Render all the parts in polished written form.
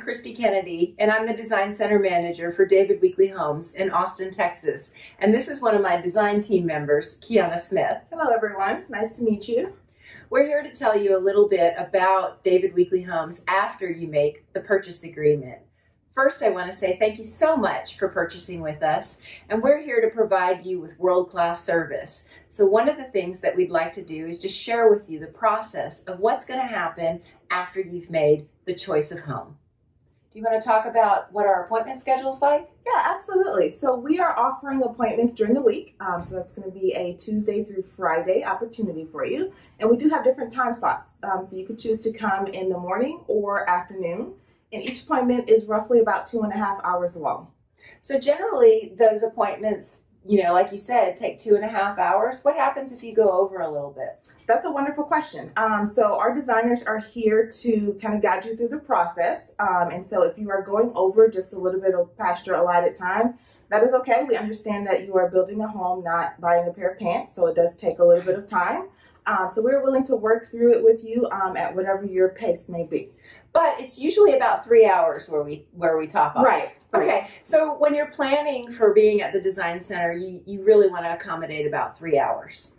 Christy Kennedy, and I'm the Design Center Manager for David Weekley Homes in Austin, Texas. And this is one of my design team members, Kiana Smith. Hello everyone, nice to meet you. We're here to tell you a little bit about David Weekley Homes after you make the purchase agreement. First, I want to say thank you so much for purchasing with us, and we're here to provide you with world-class service. So one of the things that we'd like to do is just share with you the process of what's going to happen after you've made the choice of home. Do you want to talk about what our appointment schedule is like? Yeah, absolutely. So we are offering appointments during the week. So that's going to be a Tuesday through Friday opportunity for you. And we do have different time slots. So you could choose to come in the morning or afternoon. And each appointment is roughly about 2.5 hours long. So generally those appointments, you know, like you said, take 2.5 hours. What happens if you go over a little bit? That's a wonderful question. So our designers are here to kind of guide you through the process. And so if you are going over just a little bit of past your allotted time, that is okay. We understand that you are building a home, not buying a pair of pants. So it does take a little bit of time. So we're willing to work through it with you at whatever your pace may be. But it's usually about 3 hours where we top off. Right. Okay. So when you're planning for being at the design center, you really want to accommodate about 3 hours.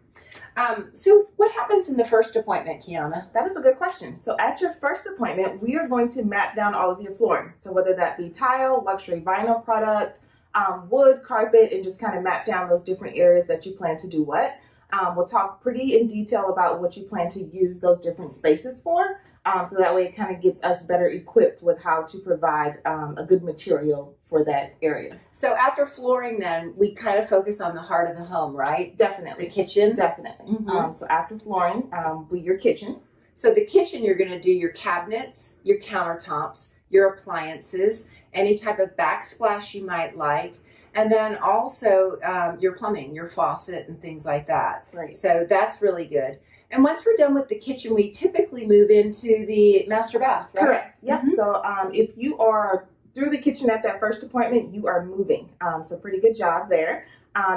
So what happens in the first appointment, Kiana? That is a good question. So at your first appointment, we are going to map down all of your flooring. So whether that be tile, luxury vinyl product, wood, carpet, and just kind of map down those different areas that you plan to do what. We'll talk pretty in detail about what you plan to use those different spaces for. So that way it kind of gets us better equipped with how to provide a good material for that area. So after flooring then, we kind of focus on the heart of the home, right? Definitely. The kitchen? Definitely. So after flooring, your kitchen. So the kitchen, you're going to do your cabinets, your countertops, your appliances, any type of backsplash you might like. And then also your plumbing, your faucet and things like that. Right. So that's really good. And once we're done with the kitchen, we typically move into the master bath, right? Correct. Yep. So if you are through the kitchen at that first appointment, you are moving. So pretty good job there.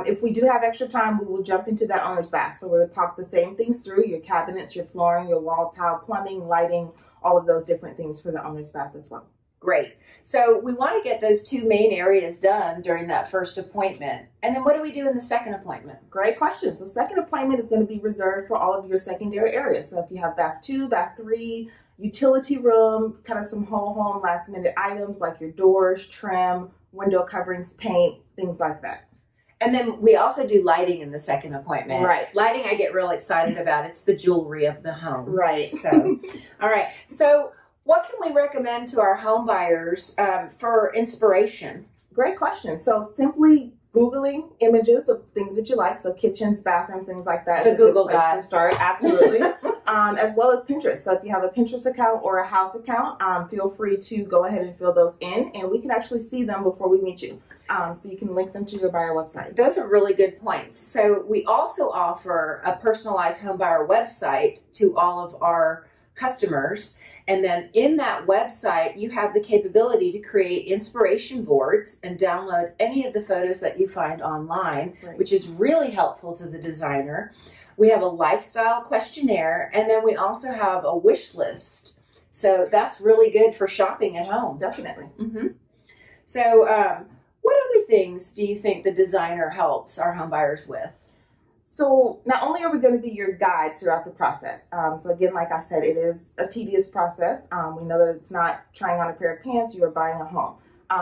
If we do have extra time, we will jump into that owner's bath. So we'll talk the same things through, your cabinets, your flooring, your wall tile, plumbing, lighting, all of those different things for the owner's bath as well. Great. So we want to get those two main areas done during that first appointment. And then what do we do in the second appointment? Great question. So second appointment is going to be reserved for all of your secondary areas. So if you have bath 2, bath 3, utility room, kind of some whole home last minute items like your doors, trim, window coverings, paint, things like that. And then we also do lighting in the second appointment. Right. Lighting I get real excited about. It's the jewelry of the home. Right. So, all right. So what can we recommend to our home buyers for inspiration? Great question. So simply Googling images of things that you like, so kitchens, bathrooms, things like that. The Google guy. To start, absolutely. As well as Pinterest. So if you have a Pinterest account or a house account, feel free to go ahead and fill those in, and we can actually see them before we meet you. So you can link them to your buyer website. Those are really good points. So we also offer a personalized home buyer website to all of our customers. And then in that website, you have the capability to create inspiration boards and download any of the photos that you find online, Right. which is really helpful to the designer. We have a lifestyle questionnaire, and then we also have a wish list. So that's really good for shopping at home. Definitely. So what other things do you think the designer helps our home buyers with? So not only are we going to be your guide throughout the process, so again, like I said, it is a tedious process. We know that it's not trying on a pair of pants, you are buying a home.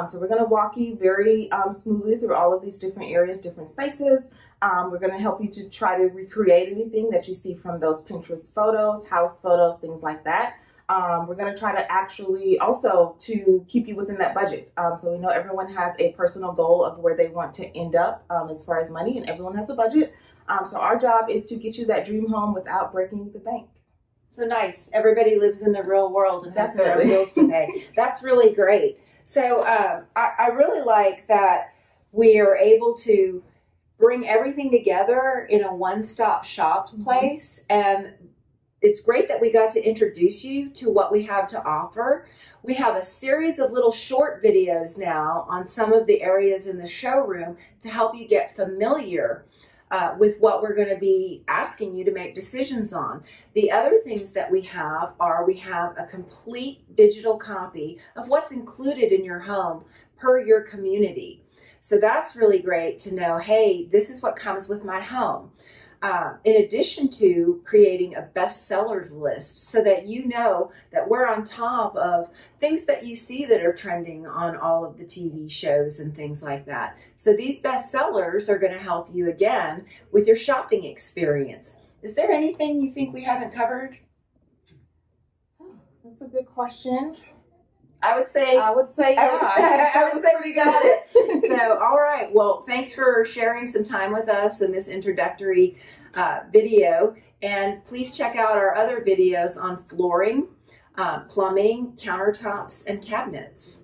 So we're going to walk you very smoothly through all of these different areas, different spaces. We're going to help you to try to recreate anything that you see from those Pinterest photos, house photos, things like that. We're going to try to actually also to keep you within that budget. So we know everyone has a personal goal of where they want to end up as far as money, and everyone has a budget. So our job is to get you that dream home without breaking the bank. So nice. Everybody lives in the real world and has their Definitely. bills to pay. That's really great. So I really like that we are able to bring everything together in a one-stop shop place. And it's great that we got to introduce you to what we have to offer. We have a series of little short videos now on some of the areas in the showroom to help you get familiar with what we're going to be asking you to make decisions on. The other things that we have are we have a complete digital copy of what's included in your home per your community. So that's really great to know, hey, this is what comes with my home. In addition to creating a bestsellers list so that you know that we're on top of things that you see that are trending on all of the TV shows and things like that. So these bestsellers are going to help you again with your shopping experience. Is there anything you think we haven't covered? That's a good question. I would say yeah. I would say we got it. So, all right. Well, thanks for sharing some time with us in this introductory video. And please check out our other videos on flooring, plumbing, countertops, and cabinets.